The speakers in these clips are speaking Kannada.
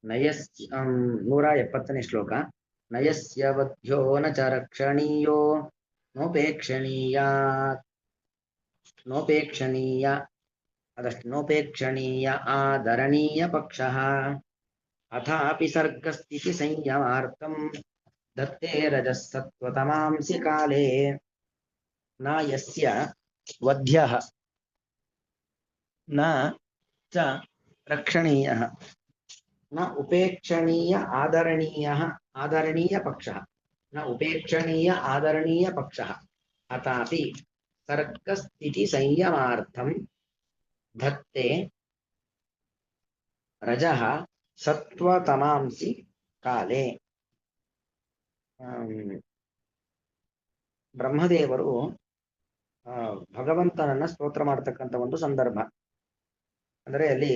ನಯಸ್ಯ 170ನೇ ಶ್ಲೋಕ. ನಯಸ್ಯ ವಧ್ಯ ನ ಚ ರಕ್ಷಣೀಯೋ ನೋಪೇಕ್ಷಣೀಯ ನೋಪೇಕ್ಷಣೀಯ ಅದಷ್ಟು ನೋಪೇಕ್ಷಣೀಯ ಆದರಣೀಯ ಪಕ್ಷಃ ಅಥಾಪಿ ಸರ್ಗಸ್ಥಿತಿ ಸಂಯಮಾರ್ಥಂ ದತ್ತೇ ರಜಸ್ಸತ್ವತಮಾಂಸಿ ಕಾಲೇ ನ ಯಸ್ಯ ವಧ್ಯಃ ನ ಚ ರಕ್ಷಣೀಯಃ ನ ಉಪೇಕ್ಷಣೀಯ ಆದರಣೀಯ ಪಕ್ಷಃ ನ ಉಪೇಕ್ಷಣೀಯ ಆದರಣೀಯ ಪಕ್ಷಃ ಅಥಾಪಿ ಸರ್ಗಸ್ಥಿತಿ ಸಂಯಮಾರ್ಥಂ धत्ते रजः सत्वतमांसि काले. ಬ್ರಹ್ಮದೇವರು ಭಗವಂತನನ್ನ ಸ್ತೋತ್ರ ಮಾಡತಕ್ಕಂಥ ಒಂದು ಸಂದರ್ಭ. ಅಂದರೆ ಅಲ್ಲಿ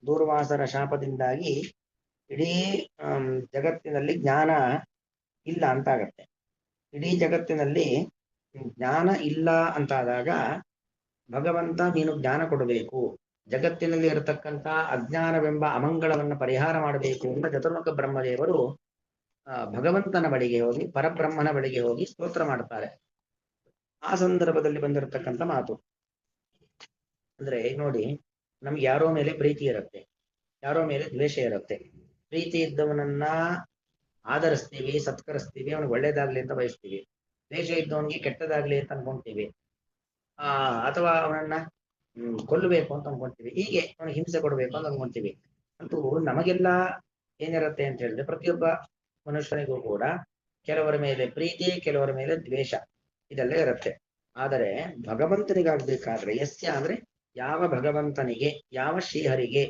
ದೂರ್ವಾಸರ ಶಾಪದಿಂದಾಗಿ ಇಡೀ ಜಗತ್ತಿನಲ್ಲಿ ಜ್ಞಾನ ಇಲ್ಲ ಅಂತಾಗತ್ತೆ. ಇಡೀ ಜಗತ್ತಿನಲ್ಲಿ ಜ್ಞಾನ ಇಲ್ಲ ಅಂತಾದಾಗ ಭಗವಂತ ನೀನು ಜ್ಞಾನ ಕೊಡಬೇಕು, ಜಗತ್ತಿನಲ್ಲಿ ಇರತಕ್ಕಂಥ ಅಜ್ಞಾನವೆಂಬ ಅಮಂಗಳವನ್ನು ಪರಿಹಾರ ಮಾಡಬೇಕು ಎಂಬ ಚತುರ್ಮುಖ ಬ್ರಹ್ಮದೇವರು ಭಗವಂತನ ಬಳಿಗೆ ಹೋಗಿ, ಪರಬ್ರಹ್ಮನ ಬಳಿಗೆ ಹೋಗಿ ಸ್ತೋತ್ರ ಮಾಡ್ತಾರೆ. ಆ ಸಂದರ್ಭದಲ್ಲಿ ಬಂದಿರತಕ್ಕಂಥ ಮಾತು ಅಂದ್ರೆ ನೋಡಿ, ನಮ್ಗೆ ಯಾರೋ ಮೇಲೆ ಪ್ರೀತಿ ಇರುತ್ತೆ, ಯಾರೋ ಮೇಲೆ ದ್ವೇಷ ಇರುತ್ತೆ. ಪ್ರೀತಿ ಇದ್ದವನನ್ನ ಆಧರಿಸ್ತೀವಿ, ಸತ್ಕರಿಸ್ತೀವಿ, ಅವನಿಗೆ ಒಳ್ಳೇದಾಗ್ಲಿ ಅಂತ ಬಯಸ್ತೀವಿ. ದ್ವೇಷ ಇದ್ದವನಿಗೆ ಕೆಟ್ಟದಾಗ್ಲಿ ಅಂತ ಅನ್ಕೊಂತೀವಿ, ಅಥವಾ ಅವನನ್ನ ಕೊಲ್ಲಬೇಕು ಅಂತ ಅನ್ಕೊಂತೀವಿ. ಹೀಗೆ ಅವನಿಗೆ ಹಿಂಸೆ ಕೊಡಬೇಕು ಅಂತ ಅನ್ಕೊಂತೀವಿ. ಅಂತೂ ನಮಗೆಲ್ಲ ಏನಿರುತ್ತೆ ಅಂತ ಹೇಳಿದ್ರೆ, ಪ್ರತಿಯೊಬ್ಬ ಮನುಷ್ಯನಿಗೂ ಕೂಡ ಕೆಲವರ ಮೇಲೆ ಪ್ರೀತಿ, ಕೆಲವರ ಮೇಲೆ ದ್ವೇಷ, ಇದೆಲ್ಲ ಇರುತ್ತೆ. ಆದರೆ ಭಗವಂತನಿಗಾಗ್ಬೇಕಾದ್ರೆ ಯಸ್ಯ ಅಂದ್ರೆ ಯಾವ ಭಗವಂತನಿಗೆ, ಯಾವ ಶ್ರೀಹರಿಗೆ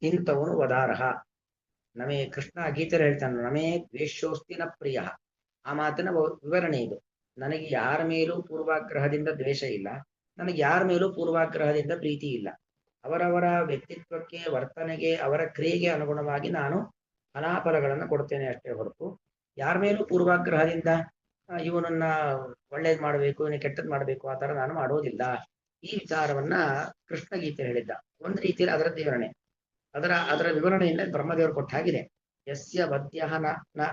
ಇಂಥವನು ವದಾರಹ. ನಮೇ ಕೃಷ್ಣ ಗೀತೆಯಲ್ಲಿ ಹೇಳ್ತಾನೆ, ನಮೇ ದ್ವೇಷೋಸ್ತಿನ ಪ್ರಿಯ. ಆ ಮಾತಿನ ವಿವರಣೆ ಇದು. ನನಗೆ ಯಾರ ಮೇಲೂ ಪೂರ್ವಾಗ್ರಹದಿಂದ ದ್ವೇಷ ಇಲ್ಲ, ನನಗೆ ಯಾರ ಮೇಲೂ ಪೂರ್ವಾಗ್ರಹದಿಂದ ಪ್ರೀತಿ ಇಲ್ಲ. ಅವರವರ ವ್ಯಕ್ತಿತ್ವಕ್ಕೆ, ವರ್ತನೆಗೆ, ಅವರ ಕ್ರಿಯೆಗೆ ಅನುಗುಣವಾಗಿ ನಾನು ಫಲಾಫಲಗಳನ್ನು ಕೊಡ್ತೇನೆ ಅಷ್ಟೇ ಹೊರತು ಯಾರ ಮೇಲೂ ಪೂರ್ವಾಗ್ರಹದಿಂದ ಇವನನ್ನ ಒಳ್ಳೇದ್ ಮಾಡಬೇಕು, ಇವನಿಗೆ ಕೆಟ್ಟದ್ ಮಾಡಬೇಕು ಆ ತರ ನಾನು ಮಾಡೋದಿಲ್ಲ. ಈ ವಿಚಾರವನ್ನ ಕೃಷ್ಣ ಗೀತೆ ಹೇಳಿದ್ದ. ಒಂದು ರೀತಿಯಲ್ಲಿ ಅದರ ವಿವರಣೆ, ಅದರ ವಿವರಣೆಯಿಂದ ಬ್ರಹ್ಮದೇವರು ಕೊಟ್ಟ ಹಾಗಿದೆ. ಯಸ್ಯ ವದ್ಯ ನ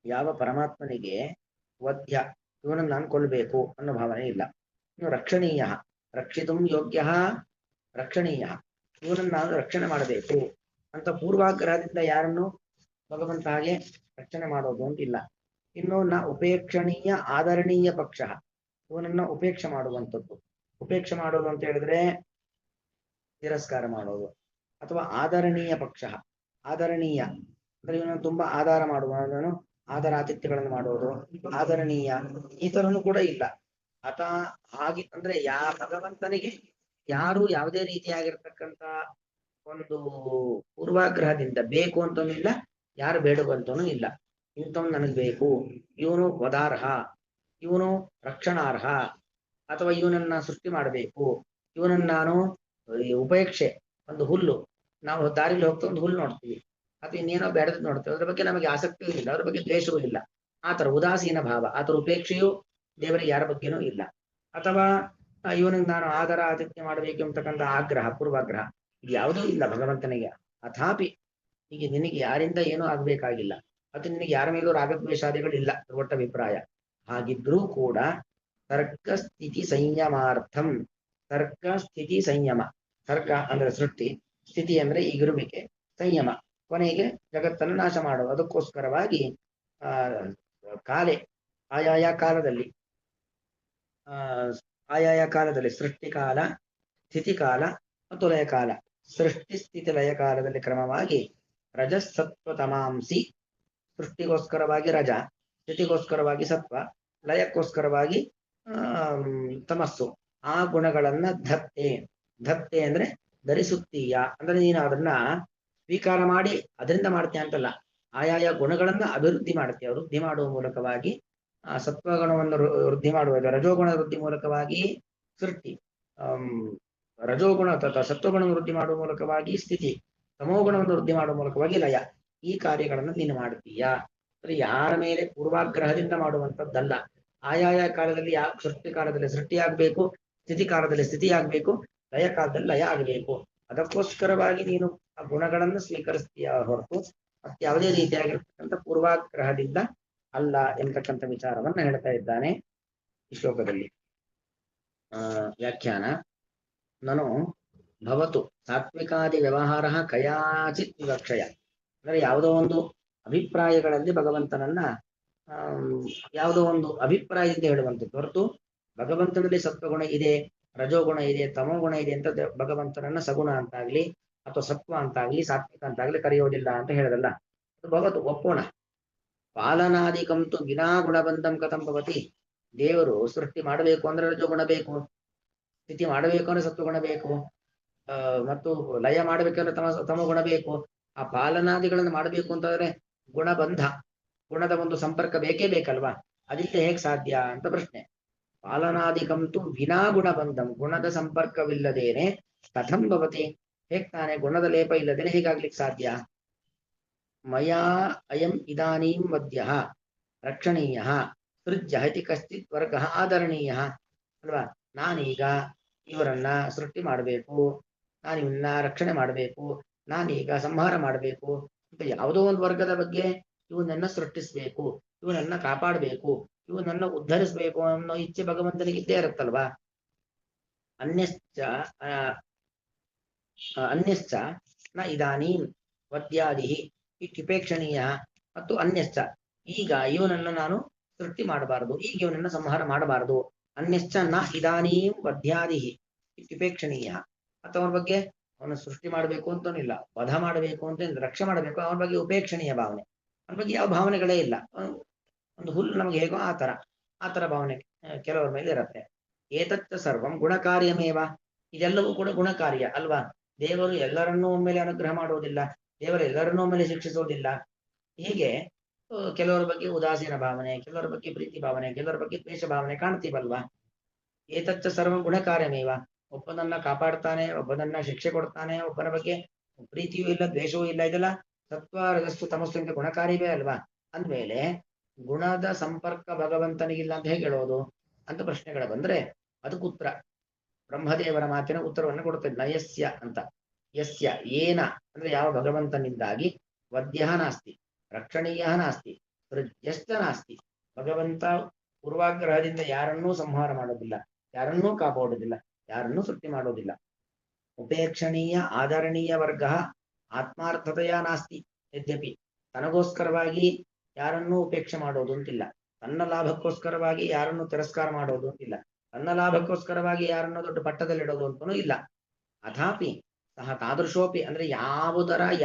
ಯಾವ ಪರಮಾತ್ಮನಿಗೆ ವದ್ಯ, ಇವನನ್ನು ನಾನು ಕೊಲ್ಬೇಕು ಅನ್ನೋ ಭಾವನೆ ಇಲ್ಲ. ಇನ್ನು ರಕ್ಷಣೀಯ, ರಕ್ಷಿತು ಯೋಗ್ಯ ರಕ್ಷಣೀಯ, ಇವನನ್ನು ನಾನು ರಕ್ಷಣೆ ಮಾಡಬೇಕು ಅಂತ ಪೂರ್ವಾಗ್ರಹದಿಂದ ಯಾರನ್ನು ಭಗವಂತ ಹಾಗೆ ರಕ್ಷಣೆ ಮಾಡೋದು ಅಂತಿಲ್ಲ. ಇನ್ನು ನ ಉಪೇಕ್ಷಣೀಯ ಆದರಣೀಯ ಪಕ್ಷ, ಇವನನ್ನ ಉಪೇಕ್ಷೆ ಮಾಡುವಂಥದ್ದು. ಉಪೇಕ್ಷೆ ಮಾಡೋದು ಅಂತ ಹೇಳಿದ್ರೆ ತಿರಸ್ಕಾರ ಮಾಡೋದು. ಅಥವಾ ಆದರಣೀಯ ಪಕ್ಷ, ಆದರಣೀಯ ಅಂದ್ರೆ ಇವನನ್ನು ತುಂಬಾ ಆಧಾರ ಮಾಡುವ, ಆದರಾತಿಥ್ಯಗಳನ್ನು ಮಾಡೋದು, ಆದರಣೀಯ, ಈ ತರನು ಕೂಡ ಇಲ್ಲ. ಹಾಗೆ ಅಂದ್ರೆ ಭಗವಂತನಿಗೆ ಯಾರು ಯಾವುದೇ ರೀತಿಯಾಗಿರ್ತಕ್ಕಂಥ ಒಂದು ಪೂರ್ವಾಗ್ರಹದಿಂದ ಬೇಕು ಅಂತನೂ ಇಲ್ಲ, ಯಾರು ಬೇಡುವಂತನೂ ಇಲ್ಲ. ಇಂಥವ್ನು ನನಗೆ ಬೇಕು, ಇವನು ವದಾರ್ಹ, ಇವನು ರಕ್ಷಣಾರ್ಹ, ಅಥವಾ ಇವನನ್ನ ಸೃಷ್ಟಿ ಮಾಡಬೇಕು, ಇವನನ್ನ ನಾನು ಉಪೇಕ್ಷೆ, ಒಂದು ಹುಲ್ಲು, ನಾವು ದಾರಿಲಿ ಹೋಗ್ತಾ ಒಂದು ಹುಲ್ಲು ನೋಡ್ತೀವಿ, ಅಥವಾ ಇನ್ನೇನೋ ಬೇಡದ್ ನೋಡ್ತೇವೆ, ಅದ್ರ ಬಗ್ಗೆ ನಮಗೆ ಆಸಕ್ತಿಯೂ ಇಲ್ಲ, ಅದ್ರ ಬಗ್ಗೆ ದ್ವೇಷವೂ ಇಲ್ಲ. ಆತರ ಉದಾಸೀನ ಭಾವ, ಆತರ ಉಪೇಕ್ಷೆಯು ದೇವರಿಗೆ ಯಾರ ಬಗ್ಗೆನೂ ಇಲ್ಲ. ಅಥವಾ ಇವನಿಗೆ ನಾನು ಆದರ ಆತಿಥ್ಯ ಮಾಡಬೇಕು ಎಂಬತಕ್ಕಂಥ ಆಗ್ರಹ, ಪೂರ್ವಾಗ್ರಹ, ಇದು ಯಾವುದೂ ಇಲ್ಲ ಭಗವಂತನಿಗೆ. ಅಥಾಪಿ ಹೀಗೆ ನಿನಗೆ ಯಾರಿಂದ ಏನೂ ಆಗ್ಬೇಕಾಗಿಲ್ಲ, ಅದು ನಿನಗೆ ಯಾರ ಮೇಲೂ ರಾಗದ್ವೇಷಾದಿಗಳಿಲ್ಲ, ಒಟ್ಟ ಅಭಿಪ್ರಾಯ. ಹಾಗಿದ್ರೂ ಕೂಡ ತರ್ಕ ಸ್ಥಿತಿ ಸಂಯಮಾರ್ಥಂ, ತರ್ಕ ಸ್ಥಿತಿ ಸಂಯಮ, ತರ್ಕ ಅಂದ್ರೆ ಸೃಷ್ಟಿ, ಸ್ಥಿತಿ ಅಂದ್ರೆ ಈಗಿರುವಿಕೆ, ಸಂಯಮ ಕೊನೆಗೆ ಜಗತ್ತನ್ನು ನಾಶ ಮಾಡುವ, ಅದಕ್ಕೋಸ್ಕರವಾಗಿ ಕಾಲೆ ಆಯಾಯ ಕಾಲದಲ್ಲಿ ಸೃಷ್ಟಿಕಾಲ, ಸ್ಥಿತಿಕಾಲ ಮತ್ತು ಲಯಕಾಲ, ಸೃಷ್ಟಿ ಸ್ಥಿತಿ ಲಯ ಕಾಲದಲ್ಲಿ ಕ್ರಮವಾಗಿ ರಜಸ್ಸತ್ವ ತಮಾಂಸಿ, ಸೃಷ್ಟಿಗೋಸ್ಕರವಾಗಿ ರಜ, ಸ್ಥಿತಿಗೋಸ್ಕರವಾಗಿ ಸತ್ವ, ಲಯಕ್ಕೋಸ್ಕರವಾಗಿ ತಮಸ್ಸು, ಆ ಗುಣಗಳನ್ನ ಧತ್ತೆ ಅಂದ್ರೆ ಧರಿಸುತ್ತೀಯ, ಅಂದ್ರೆ ನೀನು ಅದನ್ನ ಸ್ವೀಕಾರ ಮಾಡಿ ಅದರಿಂದ ಮಾಡ್ತೀಯ ಅಂತಲ್ಲ, ಆಯಾಯ ಗುಣಗಳನ್ನ ಅಭಿವೃದ್ಧಿ ಮಾಡ್ತೀಯ. ವೃದ್ಧಿ ಮಾಡುವ ಮೂಲಕವಾಗಿ ಸತ್ವಗುಣವನ್ನು ವೃದ್ಧಿ ಮಾಡುವುದು, ರಜೋಗುಣ ವೃದ್ಧಿ ಮೂಲಕವಾಗಿ ಸೃಷ್ಟಿ, ರಜೋಗುಣ ಸತ್ವಗುಣವನ್ನು ವೃದ್ಧಿ ಮಾಡುವ ಮೂಲಕವಾಗಿ ಸ್ಥಿತಿ, ತಮೋಗುಣವನ್ನು ವೃದ್ಧಿ ಮಾಡುವ ಮೂಲಕವಾಗಿ ಲಯ, ಈ ಕಾರ್ಯಗಳನ್ನು ನೀನು ಮಾಡ್ತೀಯ. ಯಾರ ಮೇಲೆ ಪೂರ್ವಾಗ್ರಹದಿಂದ ಮಾಡುವಂಥದ್ದಲ್ಲ. ಆಯಾಯ ಕಾಲದಲ್ಲಿ ಸೃಷ್ಟಿ ಕಾಲದಲ್ಲಿ ಸೃಷ್ಟಿಯಾಗಬೇಕು, ಸ್ಥಿತಿ ಕಾಲದಲ್ಲಿ ಸ್ಥಿತಿ ಆಗ್ಬೇಕು, ಲಯ ಕಾಲದಲ್ಲಿ ಲಯ ಆಗಬೇಕು. ಅದಕ್ಕೋಸ್ಕರವಾಗಿ ನೀನು ಆ ಗುಣಗಳನ್ನು ಸ್ವೀಕರಿಸ್ತೀಯ ಹೊರತು ಮತ್ತೆ ಯಾವುದೇ ರೀತಿಯಾಗಿರ್ತಕ್ಕಂಥ ಪೂರ್ವಾಗ್ರಹದಿಂದ ಅಲ್ಲ ಎಂಬತಕ್ಕಂಥ ವಿಚಾರವನ್ನ ಹೇಳ್ತಾ ಇದ್ದಾನೆ ಈ ಶ್ಲೋಕದಲ್ಲಿ. ವ್ಯಾಖ್ಯಾನ ನನು ಭವತು ಸಾತ್ವಿಕಾದಿ ವ್ಯವಹಾರ ಕಯಾಚಿತ್ ವಿವಕ್ಷಯ. ಅಂದ್ರೆ ಯಾವುದೋ ಒಂದು ಅಭಿಪ್ರಾಯಗಳಲ್ಲಿ ಭಗವಂತನನ್ನ ಯಾವುದೋ ಒಂದು ಅಭಿಪ್ರಾಯದಿಂದ ಹೇಳುವಂಥದ್ದು ಹೊರತು ಭಗವಂತನಲ್ಲಿ ಸತ್ವಗುಣ ಇದೆ, ರಜೋಗುಣ ಇದೆ, ತಮೋಗುಣ ಇದೆ ಅಂತ ಭಗವಂತನನ್ನ ಸಗುಣ ಅಂತಾಗ್ಲಿ ಅಥವಾ ಸತ್ವ ಅಂತಾಗ್ಲಿ ಸಾತ್ವಿಕ ಅಂತಾಗ್ಲಿ ಕರೆಯೋದಿಲ್ಲ ಅಂತ ಹೇಳದಲ್ಲ. ಭಗವತ್ ಒಪ್ಪೋಣ. ಪಾಲನಾದಿಕಂತು ವಿನಾ ಗುಣಬಂಧಂ ಕಥಂ ಭವತಿ. ದೇವರು ಸೃಷ್ಟಿ ಮಾಡಬೇಕು ಅಂದ್ರೆ ರಜೋಗುಣ ಬೇಕು, ಸ್ಥಿತಿ ಮಾಡಬೇಕು ಅಂದ್ರೆ ಸತ್ವಗುಣ ಬೇಕು, ಮತ್ತು ಲಯ ಮಾಡಬೇಕಂದ್ರೆ ತಮಗುಣ ಬೇಕು. ಆ ಪಾಲನಾದಿಗಳನ್ನು ಮಾಡಬೇಕು ಅಂತಂದ್ರೆ ಗುಣಬಂಧ, ಗುಣದ ಒಂದು ಸಂಪರ್ಕ ಬೇಕೇ ಬೇಕಲ್ವಾ? ಅದಿಲ್ಲದೆ ಹೇಗೆ ಸಾಧ್ಯ ಅಂತ ಪ್ರಶ್ನೆ. ಪಾಲನಾದಿಕಂತು ವಿನಾ ಗುಣಬಂಧಂ, ಗುಣದ ಸಂಪರ್ಕವಿಲ್ಲದೇನೆ ಕಥಂ ಭವತಿ, ಹೇಗ್ ತಾನೆ ಗುಣದ ಲೇಪ ಇಲ್ಲದೇನೆ ಹೇಗಾಗ್ಲಿಕ್ಕೆ ಸಾಧ್ಯ? ಮಯಾ ಅಯಂ ಇದಾನೀಂ ವದ್ಯ ರಕ್ಷಣೀಯ ಸೃಜ್ಯ ಇತಿ ಕಶ್ಚಿತ್ ವರ್ಗ ಆದರಣೀಯ ಅಲ್ವಾ? ನಾನೀಗ ಇವರನ್ನ ಸೃಷ್ಟಿ ಮಾಡಬೇಕು, ನಾನು ಇವನ್ನ ರಕ್ಷಣೆ ಮಾಡಬೇಕು, ನಾನೀಗ ಸಂಹಾರ ಮಾಡಬೇಕು ಅಂತ ಯಾವುದೋ ಒಂದು ವರ್ಗದ ಬಗ್ಗೆ ಇವನನ್ನ ಸೃಷ್ಟಿಸ್ಬೇಕು, ಇವನನ್ನ ಕಾಪಾಡಬೇಕು, ಇವನನ್ನ ಉದ್ಧರಿಸ್ಬೇಕು ಅನ್ನೋ ಇಚ್ಛೆ ಭಗವಂತನಿಗೆ ಇದ್ದೇ ಇರುತ್ತಲ್ವಾ? ಅನ್ಯಶ್ಚ ನ ಇದಾನೀಂ ವದ್ಯಾದಿ ಇತ್ಯುಪೇಕ್ಷಣೀಯ. ಮತ್ತು ಅನ್ಯಶ್ಚ, ಈಗ ಇವನನ್ನ ನಾನು ಸೃಷ್ಟಿ ಮಾಡಬಾರದು, ಈಗ ಇವನನ್ನ ಸಂಹಾರ ಮಾಡಬಾರದು. ಅನ್ಯಶ್ಚ ನ ಇದಾನೀಂ ವದ್ಯಾದಿ ಇತ್ಯುಪೇಕ್ಷಣೀಯ. ಅಥವಾ ಅವನ ಬಗ್ಗೆ ಅವನ ಸೃಷ್ಟಿ ಮಾಡಬೇಕು ಅಂತನಿಲ್ಲ, ವಧ ಮಾಡಬೇಕು ಅಂತ ರಕ್ಷೆ ಮಾಡಬೇಕು, ಅವನ ಬಗ್ಗೆ ಉಪೇಕ್ಷಣೀಯ ಭಾವನೆ, ಅವನ ಬಗ್ಗೆ ಯಾವ ಭಾವನೆಗಳೇ ಇಲ್ಲ. ಒಂದು ಹುಲ್ಲು ನಮ್ಗೆ ಹೇಗೋ ಆ ತರ ಭಾವನೆ ಕೆಲವರ ಮೇಲೆ ಇರುತ್ತೆ. ಏತಚ್ಚ ಸರ್ವಂ ಗುಣಕಾರ್ಯಮೇವ. ಇದೆಲ್ಲವೂ ಕೂಡ ಗುಣಕಾರ್ಯ ಅಲ್ವಾ? ದೇವರು ಎಲ್ಲರನ್ನೂ ಒಮ್ಮೆಲೆ ಅನುಗ್ರಹ ಮಾಡುವುದಿಲ್ಲ, ದೇವರು ಎಲ್ಲರನ್ನೂ ಒಮ್ಮೆಲೆ ಶಿಕ್ಷಿಸುವುದಿಲ್ಲ. ಹೀಗೆ ಕೆಲವರ ಬಗ್ಗೆ ಉದಾಸೀನ ಭಾವನೆ, ಕೆಲವರ ಬಗ್ಗೆ ಪ್ರೀತಿ ಭಾವನೆ, ಕೆಲವರ ಬಗ್ಗೆ ದ್ವೇಷ ಭಾವನೆ ಕಾಣ್ತೀವಲ್ವಾ? ಏತಚ್ಚ ಸರ್ವಂ ಗುಣಕಾರ್ಯಮೇವ. ಒಬ್ಬನನ್ನ ಕಾಪಾಡ್ತಾನೆ, ಒಬ್ಬನನ್ನ ಶಿಕ್ಷೆ ಕೊಡ್ತಾನೆ, ಒಬ್ಬನ ಬಗ್ಗೆ ಪ್ರೀತಿಯೂ ಇಲ್ಲ ದ್ವೇಷವೂ ಇಲ್ಲ. ಇದೆಲ್ಲ ಸತ್ವ ರಜಸ್ಸು ತಮಸ್ಸು ಅಂತ ಗುಣಕಾರ್ಯವೇ ಅಲ್ವಾ? ಅಂದ್ಮೇಲೆ ಗುಣದ ಸಂಪರ್ಕ ಭಗವಂತನಿಗಿಲ್ಲ ಅಂತ ಹೇಗೆ ಹೇಳೋದು ಅಂತ ಪ್ರಶ್ನೆಗಳು ಬಂದ್ರೆ ಅದಕ್ಕೆ ಉತ್ತರ ಬ್ರಹ್ಮದೇವರ ಮಾತಿನ ಉತ್ತರವನ್ನು ಕೊಡುತ್ತದೆ. ನಯಸ್ಯ ಅಂತ. ಯಸ್ಯ ಏನ ಅಂದ್ರೆ ಯಾವ ಭಗವಂತನಿಂದಾಗಿ ವದ್ಯ ನಾಸ್ತಿ ರಕ್ಷಣೀಯ ನಾಸ್ತಿ ಸೃಜ್ಯಶ್ಚ ನಾಸ್ತಿ. ಭಗವಂತ ಪೂರ್ವಾಗ್ರಹದಿಂದ ಯಾರನ್ನೂ ಸಂಹಾರ ಮಾಡೋದಿಲ್ಲ, ಯಾರನ್ನೂ ಕಾಪಾಡೋದಿಲ್ಲ, ಯಾರನ್ನೂ ಸೃಷ್ಟಿ ಮಾಡೋದಿಲ್ಲ. ಉಪೇಕ್ಷಣೀಯ ಆದರಣೀಯ ವರ್ಗ ಆತ್ಮಾರ್ಥತೆಯ ನಾಸ್ತಿ. ಯದ್ಯಪಿ ತನಗೋಸ್ಕರವಾಗಿ ಯಾರನ್ನೂ ಉಪೇಕ್ಷೆ ಮಾಡೋದು ಅಂತಿಲ್ಲ, ತನ್ನ ಲಾಭಕ್ಕೋಸ್ಕರವಾಗಿ ಯಾರನ್ನು ತಿರಸ್ಕಾರ ಮಾಡೋದು ಅಂತಿಲ್ಲ, ತನ್ನ ಲಾಭಕ್ಕೋಸ್ಕರವಾಗಿ ಯಾರನ್ನೋ ದೊಡ್ಡ ಪಟ್ಟದಲ್ಲಿಡೋದು ಅಂತನೂ ಇಲ್ಲ. ಅಥಾಪಿ ಸಹ ತಾದೃಶೋಪಿ ಅಂದ್ರೆ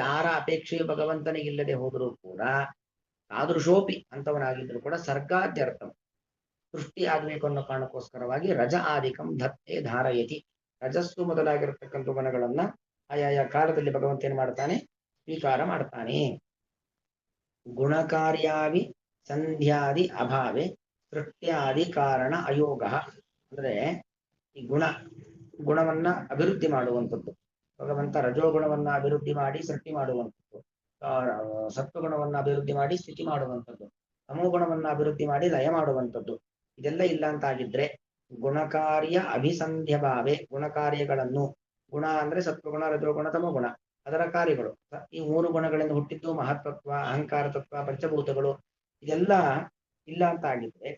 ಯಾರ ಅಪೇಕ್ಷೆಯು ಭಗವಂತನಿಗಿಲ್ಲದೆ ಹೋದರೂ ಕೂಡ ತಾದೃಶೋಪಿ ಅಂತವನಾಗಿದ್ರು ಕೂಡ ಸರ್ಗಾದ್ಯರ್ಥಂ ಸೃಷ್ಟಿ ಆಗ್ಬೇಕು ಅನ್ನೋ ಕಾರಣಕ್ಕೋಸ್ಕರವಾಗಿ ರಜ ಆದಿಕಂ ಧತ್ತೆ ಧಾರಯತಿ. ರಜಸ್ಸು ಮೊದಲಾಗಿರತಕ್ಕಂಥ ಗುಣಗಳನ್ನ ಆಯಾಯ ಕಾಲದಲ್ಲಿ ಭಗವಂತ ಏನ್ ಮಾಡ್ತಾನೆ? ಸ್ವೀಕಾರ ಮಾಡ್ತಾನೆ. ಗುಣಕಾರ್ಯಾವಿ ಸಂಧ್ಯಾದಿ ಅಭಾವೆ ಸೃಷ್ಟ್ಯಾದಿ ಕಾರಣ ಅಯೋಗ. ಅಂದ್ರೆ ಈ ಗುಣವನ್ನ ಅಭಿವೃದ್ಧಿ ಮಾಡುವಂಥದ್ದು. ಭಗವಂತ ರಜೋಗುಣವನ್ನ ಅಭಿವೃದ್ಧಿ ಮಾಡಿ ಸೃಷ್ಟಿ ಮಾಡುವಂಥದ್ದು, ಸತ್ವಗುಣವನ್ನ ಅಭಿವೃದ್ಧಿ ಮಾಡಿ ಸ್ಥಿತಿ ಮಾಡುವಂಥದ್ದು, ತಮೋಗುಣವನ್ನ ಅಭಿವೃದ್ಧಿ ಮಾಡಿ ಲಯ ಮಾಡುವಂಥದ್ದು. ಇದೆಲ್ಲ ಇಲ್ಲ ಅಂತಾಗಿದ್ರೆ ಗುಣಕಾರ್ಯ ಅಭಿಸಂಧ್ಯ ಭಾವೆ, ಗುಣಕಾರ್ಯಗಳನ್ನು, ಗುಣ ಅಂದ್ರೆ ಸತ್ವಗುಣ ರಜೋಗುಣ ತಮೋಗುಣ, ಅದರ ಕಾರ್ಯಗಳು, ಈ ಮೂರು ಗುಣಗಳಿಂದ ಹುಟ್ಟಿದ್ದು ಮಹತ್ತತ್ವ ಅಹಂಕಾರ ತತ್ವ ಪಂಚಭೂತಗಳು, ಇದೆಲ್ಲ ಇಲ್ಲ ಅಂತ ಆಗಿದ್ರೆ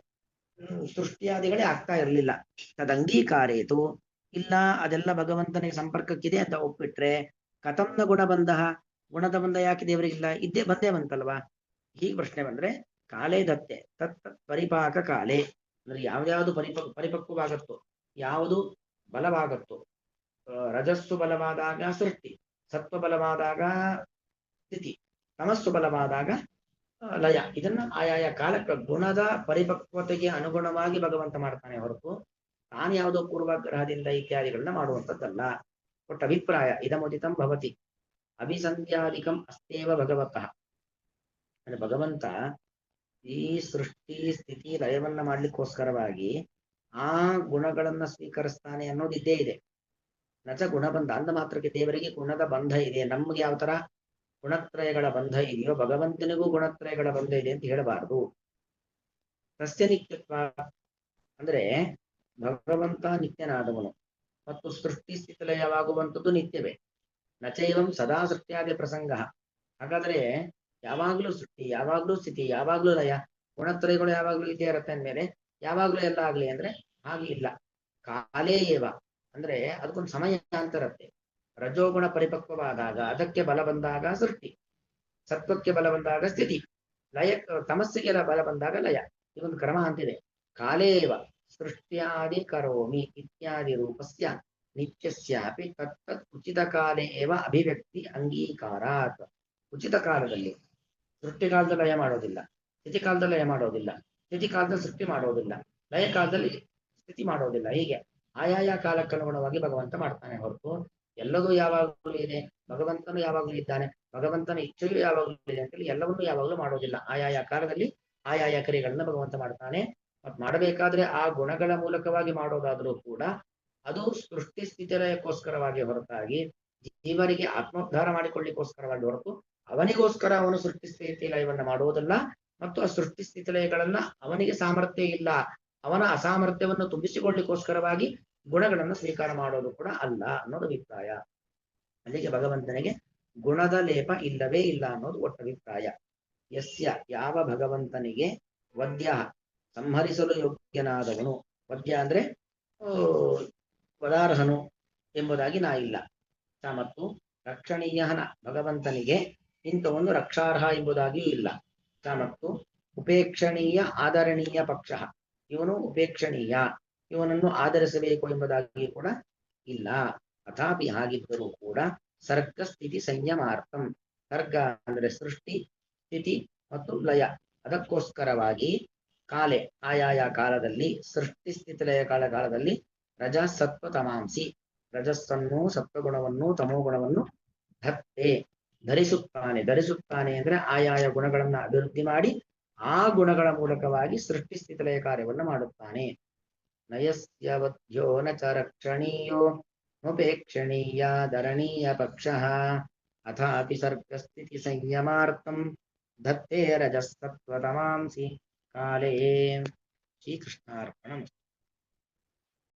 ಸೃಷ್ಟಿಯಾದಿಗಳೇ ಆಗ್ತಾ ಇರಲಿಲ್ಲ. ತದಂಗೀಕಾರೇತು ಇಲ್ಲ, ಅದೆಲ್ಲ ಭಗವಂತನಿಗೆ ಸಂಪರ್ಕಕ್ಕಿದೆ ಅಂತ ಒಪ್ಪಿಟ್ರೆ ಕಥಂನ ಗುಣಬಂಧ, ಗುಣದ ಬಂಧ ಯಾಕೆ ದೇವರಿಗಿಲ್ಲ? ಇದ್ದೇ ಬಂದೇ ಬಂತಲ್ವಾ? ಹೀಗೆ ಪ್ರಶ್ನೆ ಬಂದ್ರೆ ಕಾಲೇ ದತ್ತೆ ತತ್ ಪರಿಪಾಕ ಕಾಲೇ ಅಂದ್ರೆ ಯಾವ್ದಾವ್ದು ಪರಿಪಕ್ವವಾಗತ್ತೋ, ಯಾವುದು ಬಲವಾಗತ್ತೋ, ರಜಸ್ಸು ಬಲವಾದಾಗ ಸೃಷ್ಟಿ, ಸತ್ವ ಬಲವಾದಾಗ ಸ್ಥಿತಿ, ತಮಸ್ಸು ಬಲವಾದಾಗ ಲಯ. ಇದನ್ನ ಆಯಾಯ ಕಾಲಕ್ಕೆ ಗುಣದ ಪರಿಪಕ್ವತೆಗೆ ಅನುಗುಣವಾಗಿ ಭಗವಂತ ಮಾಡ್ತಾನೆ ಹೊರತು ತಾನು ಯಾವುದೋ ಪೂರ್ವಾಗ್ರಹದಿಂದ ಇತ್ಯಾದಿಗಳನ್ನ ಮಾಡುವಂಥದ್ದಲ್ಲ. ಒಟ್ಟ ಅಭಿಪ್ರಾಯ ಇದಮುದಿತಂ ಭವತಿ ಅಭಿಸಂಧ್ಯಾದಿಕಂ ಅಸ್ತೇವ ಭಗವತಃ. ಅಂದ್ರೆ ಭಗವಂತ ಈ ಸೃಷ್ಟಿ ಸ್ಥಿತಿ ಲಯವನ್ನ ಮಾಡ್ಲಿಕ್ಕೋಸ್ಕರವಾಗಿ ಆ ಗುಣಗಳನ್ನ ಸ್ವೀಕರಿಸ್ತಾನೆ ಅನ್ನೋದಿದ್ದೇ ಇದೆ. ನಚ ಗುಣಬಂಧ ಅಂದ ಮಾತ್ರಕ್ಕೆ ದೇವರಿಗೆ ಗುಣದ ಬಂಧ ಇದೆ. ನಮ್ಗೆ ಯಾವ ತರ ಗುಣತ್ರಯಗಳ ಬಂಧ ಇದೆಯೋ ಭಗವಂತನಿಗೂ ಗುಣತ್ರಯಗಳ ಬಂಧ ಇದೆ ಅಂತ ಹೇಳಬಾರದು. ಸಸ್ಯ ನಿತ್ಯತ್ವ ಅಂದ್ರೆ ಭಗವಂತ ನಿತ್ಯನಾದವನು ಮತ್ತು ಸೃಷ್ಟಿ ಸ್ಥಿತಿಲಯವಾಗುವಂಥದ್ದು ನಿತ್ಯವೇ. ನಚೈವಂ ಸದಾ ಸೃಷ್ಟ್ಯಾದಿ ಪ್ರಸಂಗ. ಹಾಗಾದ್ರೆ ಯಾವಾಗ್ಲೂ ಸೃಷ್ಟಿ, ಯಾವಾಗ್ಲೂ ಸ್ಥಿತಿ, ಯಾವಾಗ್ಲೂ ಲಯ, ಗುಣತ್ರಯಗಳು ಯಾವಾಗ್ಲೂ ಇದ್ದೇ ಇರುತ್ತೆ ಅಂದ್ಮೇಲೆ ಯಾವಾಗ್ಲೂ ಎಲ್ಲ ಆಗ್ಲಿ ಅಂದ್ರೆ ಹಾಗೆ ಇಲ್ಲ. ಕಾಲೇ ಏವ ಅಂದ್ರೆ ಅದಕ್ಕೊಂದು ಸಮಯ ಅಂತ ಇರುತ್ತೆ. ರಜೋಗುಣ ಪರಿಪಕ್ವವಾದಾಗ ಅದಕ್ಕೆ ಬಲ ಬಂದಾಗ ಸೃಷ್ಟಿ, ಸತ್ವಕ್ಕೆ ಬಲ ಬಂದಾಗ ಸ್ಥಿತಿ, ಲಯ ತಮಸ್ಸಿಗೆ ಬಲ ಬಂದಾಗ ಲಯ. ಇದೊಂದು ಕ್ರಮ ಅಂತಿದೆ. ಕಾಲೇವ ಸೃಷ್ಟ್ಯಾದಿ ಕರೋಮಿ ಇತ್ಯಾದಿ ರೂಪಸ್ಯ ನಿತ್ಯಸ್ಯಾಪಿ ತತ್ತತ್ ಉಚಿತ ಕಾಲೇ ಏವ ಅಭಿವ್ಯಕ್ತಿ ಅಂಗೀಕಾರಾತ್. ಉಚಿತ ಕಾಲದಲ್ಲಿ ಸೃಷ್ಟಿ ಕಾಲದಲ್ಲಿ ಲಯ ಮಾಡೋದಿಲ್ಲ, ಸ್ಥಿತಿ ಕಾಲದಲ್ಲಿ ಲಯ ಮಾಡೋದಿಲ್ಲ, ಸ್ಥಿತಿ ಕಾಲದಲ್ಲಿ ಸೃಷ್ಟಿ ಮಾಡೋದಿಲ್ಲ, ಲಯ ಕಾಲದಲ್ಲಿ ಸ್ಥಿತಿ ಮಾಡೋದಿಲ್ಲ. ಹೀಗೆ ಆಯಾಯ ಕಾಲಕ್ಕನುಗುಣವಾಗಿ ಭಗವಂತ ಮಾಡ್ತಾನೆ ಹೊರತು ಎಲ್ಲದೂ ಯಾವಾಗಲೂ ಇದೆ, ಭಗವಂತನು ಯಾವಾಗಲೂ ಇದ್ದಾನೆ, ಭಗವಂತನ ಇಚ್ಛೆಯೂ ಯಾವಾಗಲೂ ಇದೆ ಅಂತೇಳಿ ಎಲ್ಲವನ್ನೂ ಯಾವಾಗಲೂ ಮಾಡೋದಿಲ್ಲ. ಆಯಾಯ ಕಾಲದಲ್ಲಿ ಆಯಾಯ ಕ್ರಿಯೆಗಳನ್ನ ಭಗವಂತ ಮಾಡ್ತಾನೆ. ಮತ್ತು ಮಾಡಬೇಕಾದ್ರೆ ಆ ಗುಣಗಳ ಮೂಲಕವಾಗಿ ಮಾಡೋದಾದ್ರೂ ಕೂಡ ಅದು ಸೃಷ್ಟಿ ಸ್ಥಿತಿಲಯಕ್ಕೋಸ್ಕರವಾಗಿ ಹೊರತಾಗಿ ಜೀವರಿಗೆ ಆತ್ಮೋದ್ಧಾರ ಮಾಡಿಕೊಳ್ಳಿಕ್ಕೋಸ್ಕರವಾಗಿ ಹೊರತು ಅವನಿಗೋಸ್ಕರ ಅವನು ಸೃಷ್ಟಿ ಸ್ಥಿತಿ ಲಯವನ್ನ ಮಾಡುವುದಲ್ಲ. ಮತ್ತು ಆ ಸೃಷ್ಟಿ ಸ್ಥಿತಿ ಲಯಗಳನ್ನ ಅವನಿಗೆ ಸಾಮರ್ಥ್ಯ ಇಲ್ಲ, ಅವನ ಅಸಾಮರ್ಥ್ಯವನ್ನು ತುಂಬಿಸಿಕೊಳ್ಳಿಕ್ಕೋಸ್ಕರವಾಗಿ ಗುಣಗಳನ್ನು ಸ್ವೀಕಾರ ಮಾಡೋದು ಕೂಡ ಅಲ್ಲ ಅನ್ನೋದು ಅಭಿಪ್ರಾಯ. ಅಲ್ಲಿಗೆ ಭಗವಂತನಿಗೆ ಗುಣದ ಲೇಪ ಇಲ್ಲವೇ ಇಲ್ಲ ಅನ್ನೋದು ಒಟ್ಟಭಿಪ್ರಾಯ. ಯಸ್ಯ ಯಾವ ಭಗವಂತನಿಗೆ ವದ್ಯ ಸಂಹರಿಸಲು ಯೋಗ್ಯನಾದವನು, ವದ್ಯ ಅಂದ್ರೆ ವದಾರ್ಹನು ಎಂಬುದಾಗಿ ನಾ ಇಲ್ಲ. ಮತ್ತು ರಕ್ಷಣೀಯನ ಭಗವಂತನಿಗೆ ಇಂಥವೊಂದು ರಕ್ಷಾರ್ಹ ಎಂಬುದಾಗಿಯೂ ಇಲ್ಲ. ಮತ್ತು ಉಪೇಕ್ಷಣೀಯ ಆದರಣೀಯ ಪಕ್ಷ, ಇವನು ಉಪೇಕ್ಷಣೀಯ, ಇವನನ್ನು ಆಧರಿಸಬೇಕು ಎಂಬುದಾಗಿ ಕೂಡ ಇಲ್ಲ. ಅಥಾಪಿ ಹಾಗಿದ್ದರೂ ಕೂಡ ಸರ್ಗ ಸ್ಥಿತಿ ಸಂಯಮಾರ್ಥಂ, ಸರ್ಗ ಅಂದರೆ ಸೃಷ್ಟಿ ಸ್ಥಿತಿ ಮತ್ತು ಲಯ, ಅದಕ್ಕೋಸ್ಕರವಾಗಿ ಕಾಲೆ ಆಯಾಯ ಕಾಲದಲ್ಲಿ ಸೃಷ್ಟಿ ಸ್ಥಿತಿ ಲಯ ಕಾಲದಲ್ಲಿ ರಜಸತ್ವ ತಮಾಂಸಿ, ರಜಸ್ಸನ್ನು ಸತ್ವಗುಣವನ್ನು ತಮೋಗುಣವನ್ನು ಧತ್ತೆ ಧರಿಸುತ್ತಾನೆ. ಧರಿಸುತ್ತಾನೆ ಅಂದ್ರೆ ಆಯಾಯ ಗುಣಗಳನ್ನ ಅಭಿವೃದ್ಧಿ ಮಾಡಿ ಆ ಗುಣಗಳ ಮೂಲಕವಾಗಿ ಸೃಷ್ಟಿ ಸ್ಥಿತಿ ಲಯ ಕಾರ್ಯವನ್ನು ಮಾಡುತ್ತಾನೆ. ನಯಸ್ಯ ವದ್ಯೋ ನ ಚ ರಕ್ಷಣೀಯೋ ನೋಪೇಕ್ಷಣೀಯ ಧರಣೀಯ ಪಕ್ಷ ಅಥಾಪಿ ಸರ್ಗ ಸ್ಥಿತಿ ಸಂಯಮಾರ್ಥಂ ಧತ್ತೆ ರಜಸತ್ವ ತಮಾಂಸಿ ಕಾಲೇ. ಶ್ರೀಕೃಷ್ಣಾರ್ಪಣಂ.